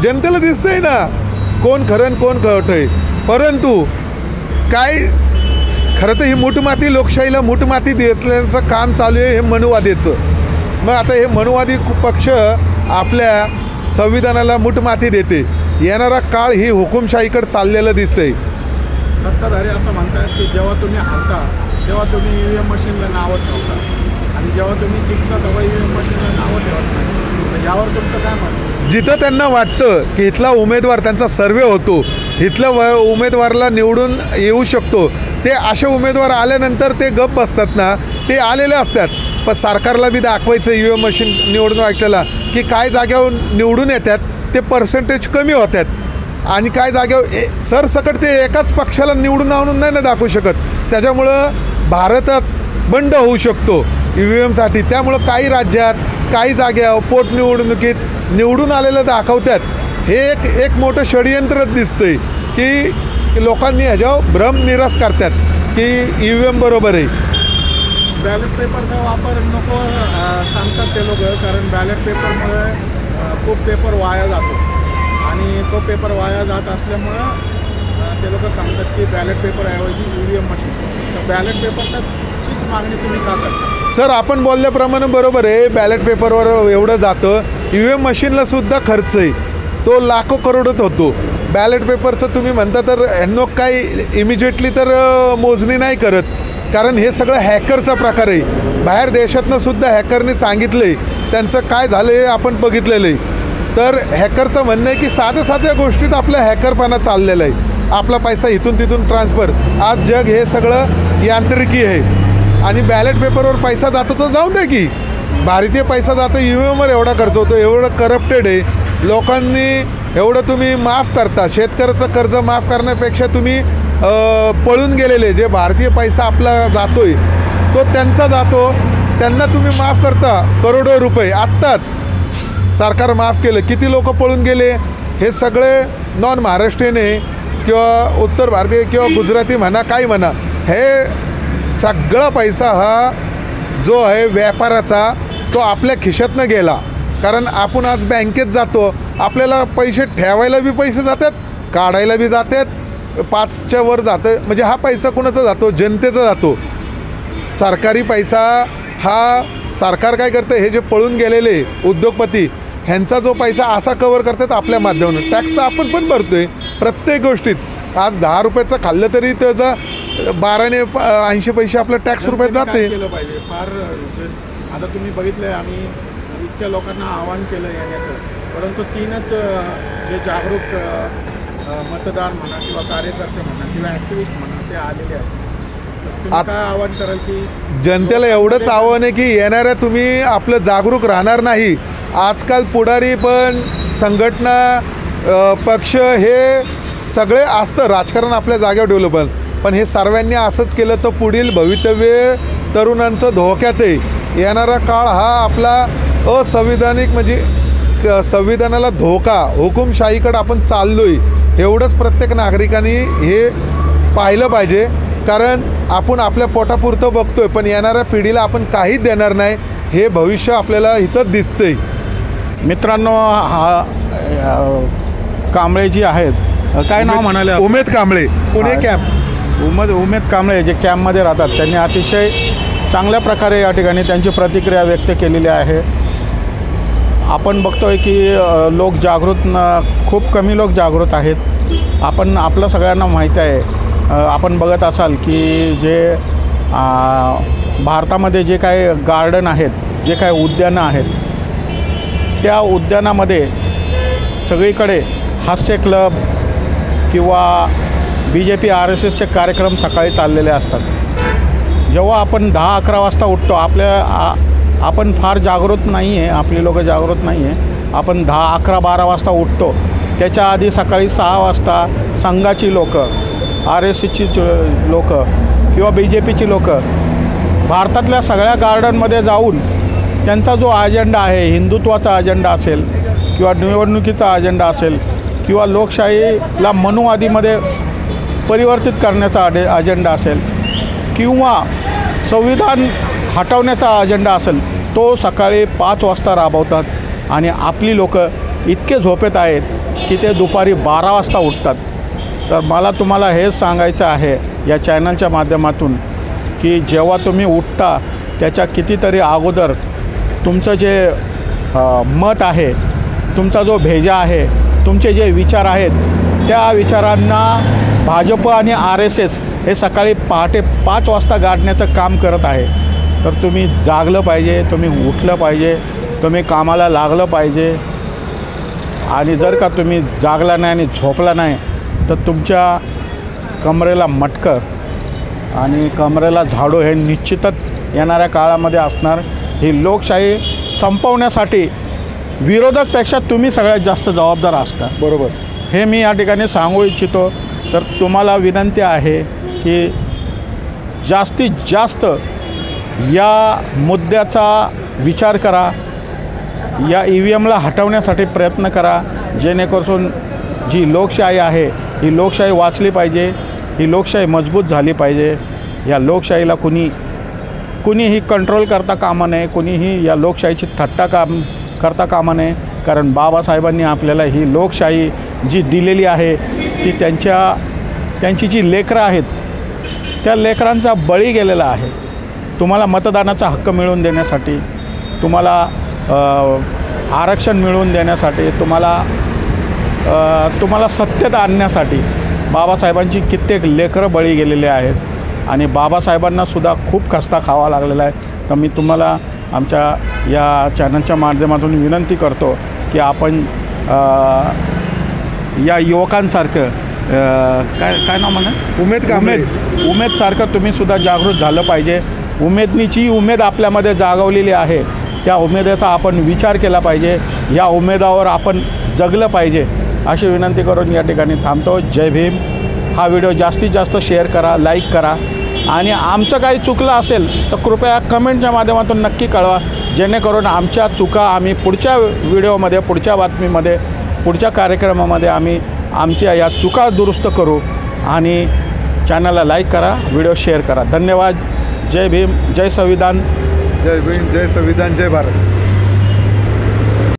C: जनतेला दिसतंय ना कोण खरं कोण खोटं आहे. परंतु काय खरं तर ही मूठमाती लोकशाहीला मूठमाती देण्याचं काम चालू आहे हे मनुवादीचं. मग आता हे मनुवादी पक्ष आपल्या संविधानाला मूठमाती देते. येणारा काळ ही हुकुमशाहीकडे चाललेलं दिसतंय.
E: सत्ताधारी असं म्हणतात की जेव्हा तुम्ही हारता तेव्हा तुम्ही EVM मशीनला नावं ठेवता आणि जेव्हा तुम्ही जिंकता तेव्हा EVM मशीनला नावं ठेवत नाही. यावर तुमचं काय म्हणतं?
C: जिथं त्यांना वाटतं की इथला उमेदवार त्यांचा सर्वे होतो इथल्या उमेदवाराला निवडून येऊ शकतो ते असे उमेदवार आल्यानंतर ते गप बसतात ना. ते आलेले असतात पण सरकारला बी दाखवायचं EVM मशीन निवडणूक आयुक्ताला की काय जाग्यावर निवडून येतात ते पर्सेंटेज कमी होतात आणि काय जाग्यावर सरसकट ते एकाच पक्षाला निवडून आणून नाही ना दाखवू शकत. त्याच्यामुळं भारतात बंड होऊ शकतो EVMसाठी. त्यामुळं काही राज्यात काही जाग्यावर पोटनिवडणुकीत निवडून आलेलं दाखवतात. हे एक मोठं षडयंत्रच दिसतंय की लोकांनी ह्याच्यावर भ्रम निराश करतात की EVM बरोबर आहे.
E: बॅलेट पेपरचा वापर नको सांगतात ते लोक कारण बॅलेट पेपरमुळे खूप पेपर वाया जातो आणि तो पेपर वाया जात असल्यामुळं ते लोक सांगतात की बॅलेट पेपरऐवजी EVM मशीन. तर बॅलेट पेपरचीच मागणी तुम्ही का करता?
C: सर आपण बोलल्याप्रमाणे बरोबर आहे. बॅलेट पेपरवर एवढं जातं. EVM मशीनला सुद्धा खर्च आहे. तो लाखो करोडोत होतो. बॅलेट पेपरचं तुम्ही म्हणता तर ह्यांनो काही इमिजिएटली तर मोजणी नाही करत, कारण हे सगळं हॅकरचा प्रकार आहे. बाहेर देशातनं सुद्धा हॅकरने सांगितलं आहे, त्यांचं काय झालं हे आपण बघितलेलं आहे. तर हॅकरचं म्हणणं आहे की साध्या गोष्टीत आपला हॅकरपणा चाललेला आहे. आपला पैसा इथून तिथून ट्रान्सफर. आज जग हे सगळं यांत्रिकी आहे आणि बॅलेट पेपरवर पैसा जातो तर जाऊ दे की, भारतीय पैसा जातो EVMवर एवढा खर्च होतो, एवढं करप्टेड आहे. लोकांनी एवढं तुम्ही माफ करता, शेतकऱ्याचं कर्ज माफ करण्यापेक्षा तुम्ही पळून गेलेले जे भारतीय पैसा आपला जातोय तो त्यांचा जातो, त्यांना तुम्ही माफ करता करोडो रुपये. आत्ताच सरकार माफ केलं, किती लोक पळून गेले. हे सगळे नॉन महाराष्ट्रीयन आहे किंवा उत्तर भारतीय किंवा गुजराती म्हणा, काही म्हणा, हे सगळा पैसा हा जो आहे व्यापाराचा तो आपल्या खिशातनं गेला. कारण आपण आज बँकेत जातो, आपल्याला पैसे ठेवायला बी पैसे जातात, काढायला बी जातात, 5च्या वर जातं. म्हणजे हा पैसा कुणाचा जातो? जनतेचा जातो. सरकारी पैसा हा सरकार काय करतं, हे जे पळून गेलेले उद्योगपती ह्यांचा जो पैसा असा कवर करतात आपल्या माध्यमातून. टॅक्स तर आपण पण भरतोय प्रत्येक गोष्टीत. आज 10 रुपयाचं खाल्लं तरी त्याचा 12 ने 80 पैसे आपलं टॅक्स रुपयात जाते.
E: केलं पाहिजे फार. आता तुम्ही बघितलं, आम्ही इतक्या लोकांना आवाहन केलं येण्याचं, परंतु 3च जे जागरूक मतदार म्हणा किंवा कार्यकर्ते म्हणा किंवा ॲक्टिव्हिस्ट म्हणा ते आलेले आहेत. तुम्ही काय आवाहन कराल की
C: जनतेला एवढंच आव्हान आहे की येणाऱ्या तुम्ही आपलं जागरूक राहणार नाही. आजकाल पुढारी पण संघटना पक्ष हे सगळे असतं, राजकारण आपल्या जागेवर ठेवलं, पण हे सर्वांनी असंच केलं तर पुढील भवितव्य तरुणांचं धोक्यात आहे. येणारा काळ हा आपला असंविधानिक म्हणजे संविधानाला धोका, हुकुमशाहीकडे आपण चाललो आहे एवढंच प्रत्येक नागरिकांनी हे पाहिलं पाहिजे. कारण आपण आपल्या पोटापुरतं बघतोय, पण येणाऱ्या पिढीला आपण काहीच देणार नाही, हे भविष्य आपल्याला इथंच दिसतंय.
E: मित्रांनो, हा कांबळे जी आहेत, काय नाव म्हणाले?
C: उमेद कांबळे, पुणे कॅम्प.
E: उमेद कांबळे जे कॅम्पमध्ये राहतात, त्यांनी अतिशय चांगल्या प्रकारे या ठिकाणी त्यांची प्रतिक्रिया व्यक्त केलेली आहे. आपण बघतोय की लोक जागृत खूप कमी लोक जागृत आहेत. आपलं सगळ्यांना माहीत आहे, आपण बघत असाल की जे भारतामध्ये जे काय गार्डन आहेत, जे काय उद्यानं आहेत, त्या उद्यानामध्ये सगळीकडे हास्य क्लब किंवा BJP RSSचे कार्यक्रम सकाळी चाललेले असतात. जेव्हा आपण 10-11 वाजता उठतो, आपण फार जागृत नाही आहे, आपली लोकं जागृत नाही आहे. आपण 10-11-12 वाजता उठतो. त्याच्या आधी सकाळी 6 वाजता संघाची लोकं, RSSची लोकं किंवा BJPची लोकं भारतातल्या सगळ्या गार्डनमध्ये जाऊन त्यांचा जो अजेंडा आहे, हिंदुत्वाचा अजेंडा असेल किंवा निवडणुकीचा अजेंडा असेल किंवा लोकशाहीला मनुवादीमध्ये परिवर्तित करण्याचा अजेंडा असेल किंवा संविधान हटवण्याचा अजेंडा असेल, तो सकाळी 5 वाजता राबवतात. आणि आपली लोकं इतके झोपेत आहेत की ते दुपारी 12 वाजता उठतात. तर मला तुम्हाला हेच सांगायचं आहे या चॅनलच्या माध्यमातून की जेव्हा तुम्ही उठता त्याच्या कितीतरी अगोदर तुमचं जे मत आहे, तुमचा जो भेजा आहे, तुमचे जे विचार आहेत, त्या विचारांना भाजप आणि RSS हे सकाळी पहाटे 5 वाजता गाठण्याचं काम करत आहे. तर तुम्ही जागलं पाहिजे, तुम्ही उठलं पाहिजे, तुम्ही कामाला लागलं पाहिजे. आणि जर का तुम्ही जागला नाही आणि झोपला नाही तर तुमच्या कमरेला मटकं आणि कमरेला झाडू हे निश्चितच येणाऱ्या काळामध्ये असणार. ही लोकशाही संपवण्यासाठी विरोधकपेक्षा तुम्ही सगळ्यात जास्त जबाबदार असता.
C: बरोबर,
E: हे मी या ठिकाणी सांगू इच्छितो. तर तुम्हाला विनंती आहे की जास्तीत जास्त या मुद्द्याचा विचार करा, या EVMला हटवण्यासाठी प्रयत्न करा, जेणेकरून जी लोकशाही आहे ही लोकशाही वाचली पाहिजे, ही लोकशाही मजबूत झाली पाहिजे. या लोकशाहीला कुणीही कंट्रोल करता कामा नये, कुणीही या लोकशाहीची थट्टा करता कामा नये. कारण बाबासाहेबांनी आपल्याला ही लोकशाही जी दिलेली आहे ती त्यांची जी लेकरं आहेत त्या लेकरांचा बळी गेलेला आहे. तुम्हाला मतदानाचा हक्क मिळवून देण्यासाठी, तुम्हाला आरक्षण मिळवून देण्यासाठी, तुम्हाला तुम्हाला सत्यता आणण्यासाठी बाबासाहेबांची कित्येक लेकरं बळी गेलेले आहेत आणि बाबासाहेबांनासुद्धा खूप खस्ता खावा लागलेला आहे. तर मी तुम्हाला आमच्या या चॅनलच्या माध्यमातून विनंती करतो की आपण या युवकांसारखं काय नाव म्हणा उमेदसारखं तुम्हीसुद्धा जागृत झालं पाहिजे. उमेदनीची उमेद आपल्यामध्ये जागवलेली आहे. त्या उमेदीचा आपण विचार केला पाहिजे. या उमेदावर आपण जगलं पाहिजे अशी विनंती करून या ठिकाणी थांबतो. जय भीम. हा व्हिडिओ जास्तीत जास्त शेअर करा, लाईक करा आणि आमचं काही चुकलं असेल तर कृपया कमेंटच्या माध्यमातून नक्की कळवा, जेणेकरून आमच्या चुका आम्ही पुढच्या व्हिडिओमध्ये, पुढच्या बातमीमध्ये, पुढच्या कार्यक्रमामध्ये आम्ही आमच्या या चुका दुरुस्त करू. आणि चॅनलला लाईक करा, व्हिडिओ शेअर करा. धन्यवाद. जय भीम, जय संविधान.
C: जय भीम, जय संविधान, जय भारत.